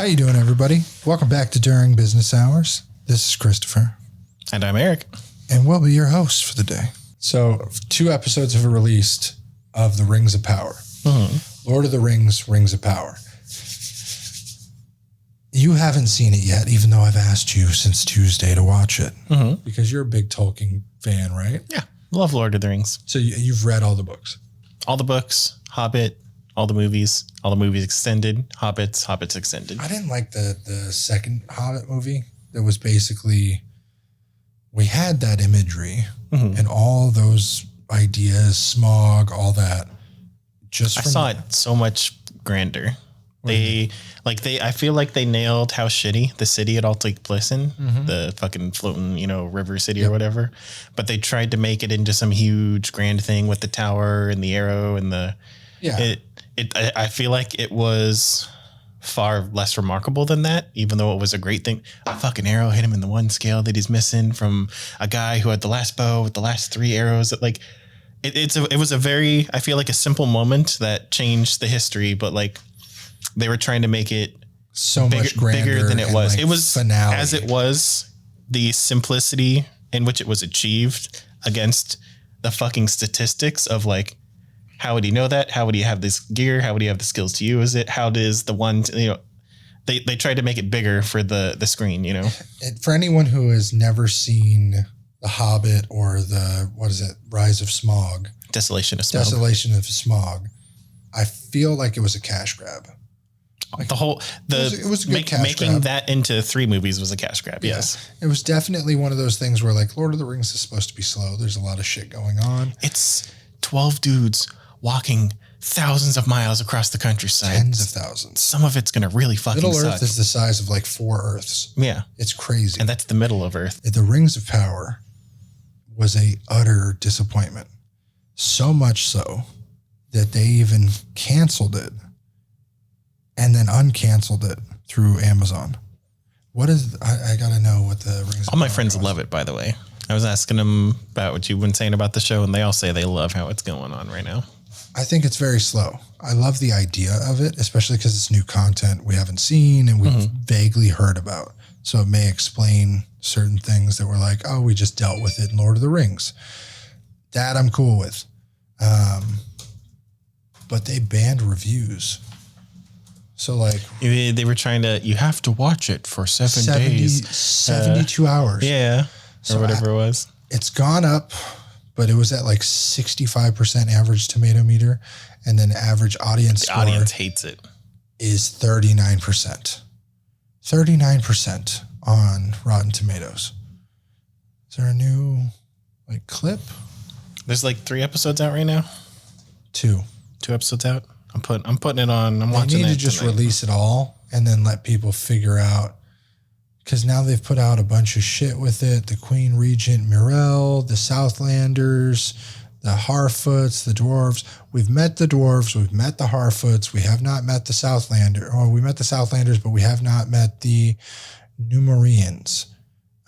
How you doing, everybody? Welcome back to During Business Hours. This is Christopher. And I'm Eric. And we'll be your hosts for the day. So 2 episodes have released of The Rings of Power. Lord of the Rings, Rings of Power. You haven't seen it yet, even though I've asked you since Tuesday to watch it. Because you're a big Tolkien fan, right? Yeah. Love Lord of the Rings. So you've read all the books? All the books, Hobbit, all the movies extended, Hobbits extended. I didn't like the second Hobbit movie. That was basically, we had that imagery and all those ideas, smog, all that. I saw it so much grander. I feel like they nailed how shitty the city it all took place in, the fucking floating, river city or whatever. But they tried to make it into some huge grand thing with the tower and the arrow and the. Yeah. I feel like it was far less remarkable than that, even though it was a great thing. A fucking arrow hit him in the one scale that he's missing from a guy who had the last bow with the last 3 arrows. It was a very, I feel like a simple moment that changed the history, but they were trying to make it so much bigger than it was. It was finale. As it was, the simplicity in which it was achieved against the fucking statistics of how would he know that? How would he have this gear? How would he have the skills to use it? How does the one, they tried to make it bigger for the screen, For anyone who has never seen The Hobbit or Rise of Smog. Desolation of Smog. Desolation of Smog. I feel like it was a cash grab. It was a good cash making grab. That into 3 movies was a cash grab. Yeah. Yes. It was definitely one of those things where Lord of the Rings is supposed to be slow. There's a lot of shit going on. It's 12 dudes walking thousands of miles across the countryside. Tens of thousands. Some of it's going to really fucking Middle suck. Earth is the size of 4 Earths. Yeah. It's crazy. And that's the middle of Earth. The Rings of Power was a utter disappointment. So much so that they even canceled it and then uncanceled it through Amazon. I got to know what the Rings of Power All my friends love it, by the way. I was asking them about what you've been saying about the show, and they all say they love how it's going on right now. I think it's very slow. I love the idea of it, especially because it's new content we haven't seen and we've vaguely heard about. So it may explain certain things that we're we just dealt with it in Lord of the Rings. That I'm cool with. But they banned reviews. So they were trying to, you have to watch it for 7 days. 72 hours. Yeah. Or whatever it was. It's gone up, but it was at 65% average tomato meter. And then average audience score. The audience hates it. Is 39%. 39% on Rotten Tomatoes. Is there a new clip? There's 3 episodes out right now. 2 episodes out. I'm putting it on. I'm watching it. They need to just release it all and then let people figure out. Because now they've put out a bunch of shit with it. The Queen Regent Muriel, the Southlanders, the Harfoots, the Dwarves. We've met the Dwarves. We've met the Harfoots. We have not met the Southlanders. Or we met the Southlanders, but we have not met the Numerians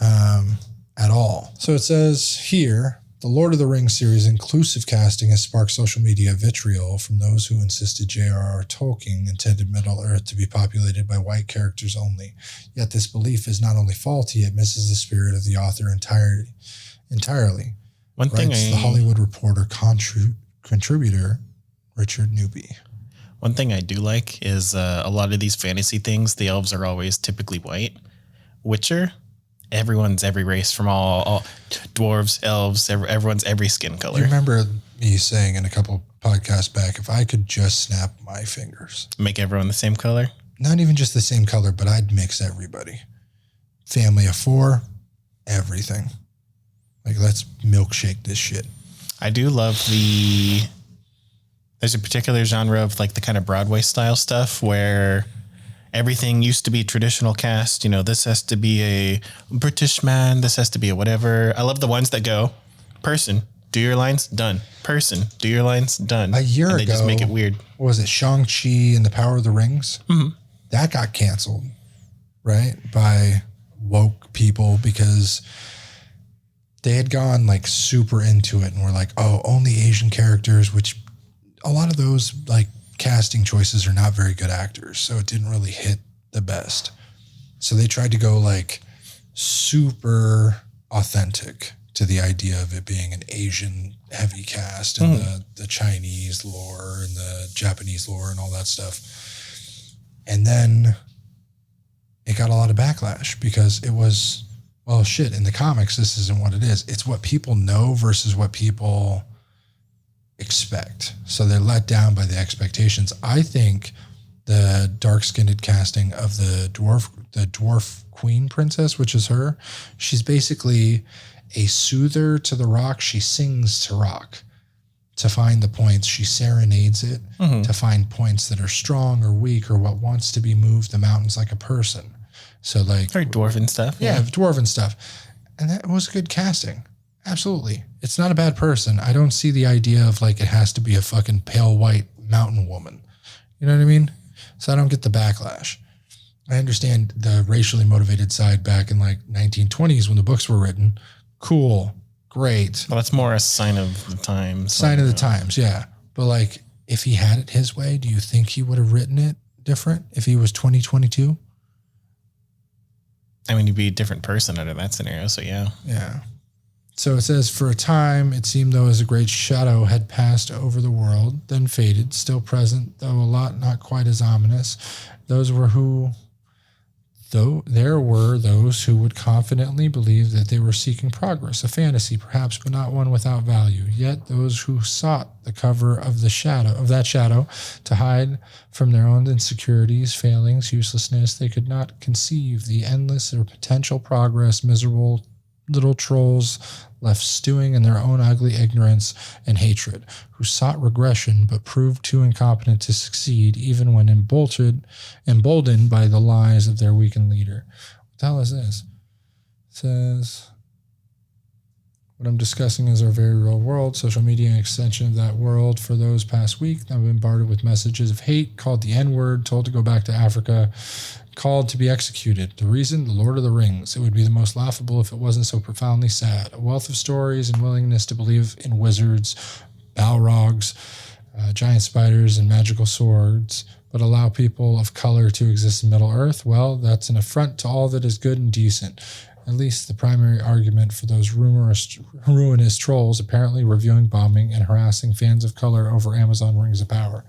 at all. So it says here, the Lord of the Rings series' inclusive casting has sparked social media vitriol from those who insisted J.R.R. Tolkien intended Middle-earth to be populated by white characters only. Yet this belief is not only faulty, it misses the spirit of the author entirely. One thing the Hollywood Reporter contributor, Richard Newby. One thing I do like is a lot of these fantasy things, the elves are always typically white. Witcher, everyone's every race from all dwarves, elves, everyone's every skin color. You remember me saying in a couple podcasts back, if I could just snap my fingers. Make everyone the same color? Not even just the same color, but I'd mix everybody. Family of 4, everything. Let's milkshake this shit. I do love there's a particular genre of the kind of Broadway style stuff where everything used to be traditional cast. This has to be a British man. This has to be a whatever. I love the ones that go, person, do your lines, done. Person, do your lines, done. A year ago, they just make it weird. What was it, Shang-Chi and the Power of the Rings? That got canceled, right? By woke people because they had gone super into it and were only Asian characters, which a lot of those casting choices are not very good actors, so it didn't really hit the best. So they tried to go like super authentic to the idea of it being an Asian heavy cast and the Chinese lore and the Japanese lore and all that stuff. And then it got a lot of backlash because it was, well, shit, in the comics, this isn't what it is. It's what people know versus what people expect. So they're let down by the expectations. I think the dark-skinned casting of the dwarf queen princess, which is her, she's basically a soother to the rock. She sings to rock to find the points. She serenades it to find points that are strong or weak or what wants to be moved the mountains like a person. So like very dwarven stuff. Yeah, dwarven stuff. And that was good casting. Absolutely. It's not a bad person. I don't see the idea of like it has to be a fucking pale white mountain woman. You know what I mean? So I don't get the backlash. I understand the racially motivated side back in like 1920s when the books were written. Cool. Great. Well, that's more a sign of the times. Sign of the times, yeah. But like if he had it his way, do you think he would have written it different if he was 2022? I mean, you'd be a different person under that scenario, so yeah. Yeah. So it says, for a time, it seemed though as a great shadow had passed over the world, then faded, still present, though a lot not quite as ominous. There were those who would confidently believe that they were seeking progress, a fantasy perhaps, but not one without value. Yet those who sought the cover of that shadow to hide from their own insecurities, failings, uselessness, they could not conceive the endless or potential progress, miserable little trolls left stewing in their own ugly ignorance and hatred, who sought regression but proved too incompetent to succeed even when emboldened by the lies of their weakened leader. What the hell is this? It says, what I'm discussing is our very real world. Social media an extension of that world. For those past week, I've been bombarded with messages of hate, called the N-word, told to go back to Africa, called to be executed. The reason? The Lord of the Rings. It would be the most laughable if it wasn't so profoundly sad. A wealth of stories and willingness to believe in wizards, balrogs, giant spiders, and magical swords, but allow people of color to exist in Middle-earth. Well, that's an affront to all that is good and decent. At least the primary argument for those ruinous trolls apparently reviewing, bombing, and harassing fans of color over Amazon Rings of Power.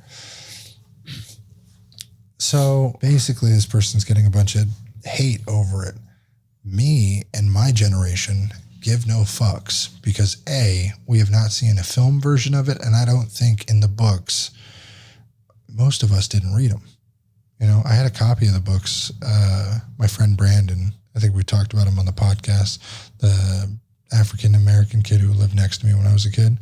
So basically, this person's getting a bunch of hate over it. Me and my generation give no fucks because A, we have not seen a film version of it, and I don't think in the books, most of us didn't read them. You know, I had a copy of the books. My friend Brandon, I think we talked about him on the podcast, the African-American kid who lived next to me when I was a kid.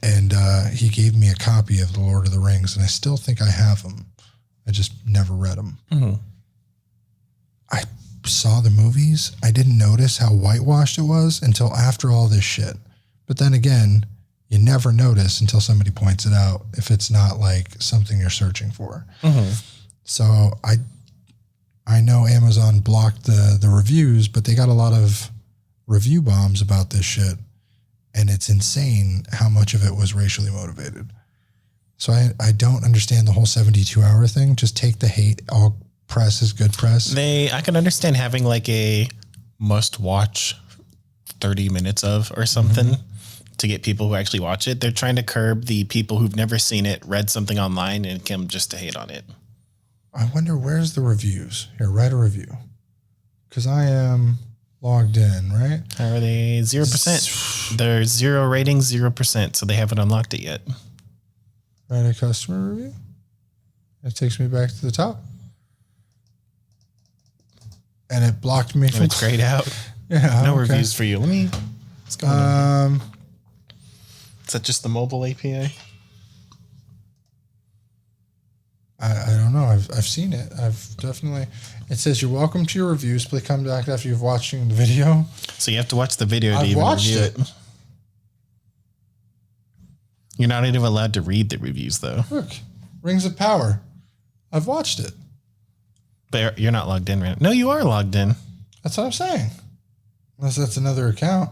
And he gave me a copy of The Lord of the Rings, and I still think I have them. I just never read them. Mm-hmm. I saw the movies. I didn't notice how whitewashed it was until after all this shit. But then again, you never notice until somebody points it out if it's not like something you're searching for. Mm-hmm. So I know Amazon blocked the reviews, but they got a lot of review bombs about this shit. And it's insane how much of it was racially motivated. So I don't understand the whole 72-hour thing. Just take the hate. All press is good press. I can understand having like a must-watch 30 minutes of or something to get people who actually watch it. They're trying to curb the people who've never seen it, read something online, and come just to hate on it. I wonder, where's the reviews? Here, write a review. Because I am logged in, right? Are they 0%? They're 0 ratings, 0%, so they haven't unlocked it yet. Write a customer review. It takes me back to the top. And it blocked me from... It's grayed out. Yeah. No reviews for you. What's going on? Is that just the mobile API? I don't know. I've seen it. I've definitely... It says, you're welcome to your reviews. Please come back after you've watched the video. So you have to watch the video to even review it. You're not even allowed to read the reviews, though. Look, Rings of Power. I've watched it. But you're not logged in, right? No, you are logged in. That's what I'm saying. Unless that's another account.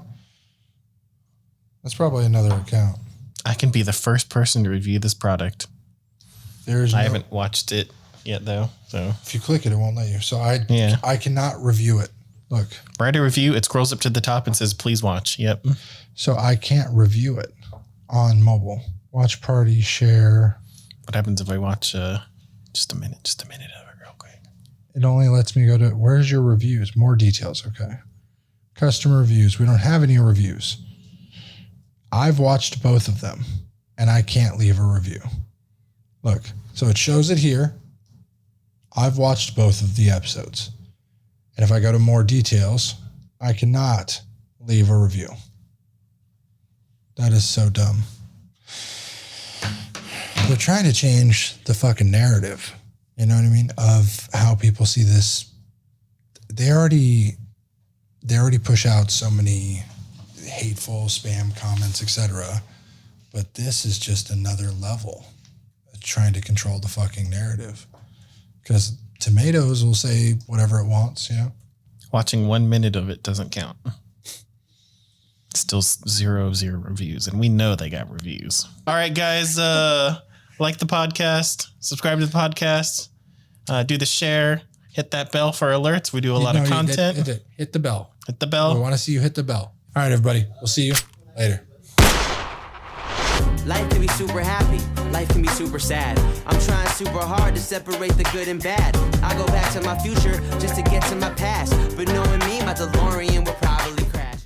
That's probably another account. I can be the first person to review this product. I haven't watched it. yet, though. So if you click it, it won't let you. So I cannot review it. Look. Write a review. It scrolls up to the top and says, please watch. Yep. So I can't review it on mobile. Watch party, share. What happens if I watch just a minute of it real quick? It only lets me go to, where's your reviews? More details. Okay. Customer reviews. We don't have any reviews. I've watched both of them and I can't leave a review. Look, so it shows it here. I've watched both of the episodes. And if I go to more details, I cannot leave a review. That is so dumb. They're trying to change the fucking narrative, you know what I mean, of how people see this. They already push out so many hateful spam comments, etc. But this is just another level of trying to control the fucking narrative. Because Tomatoes will say whatever it wants, you know. Watching 1 minute of it doesn't count. Still 0 reviews, and we know they got reviews. All right, guys, like the podcast, subscribe to the podcast, do the share, hit that bell for alerts. We do a lot of content. Hit the bell. Hit the bell. We want to see you hit the bell. All right, everybody. We'll see you later. Life can be super happy, life can be super sad. I'm trying super hard to separate the good and bad. I go back to my future just to get to my past. But knowing me, my DeLorean will probably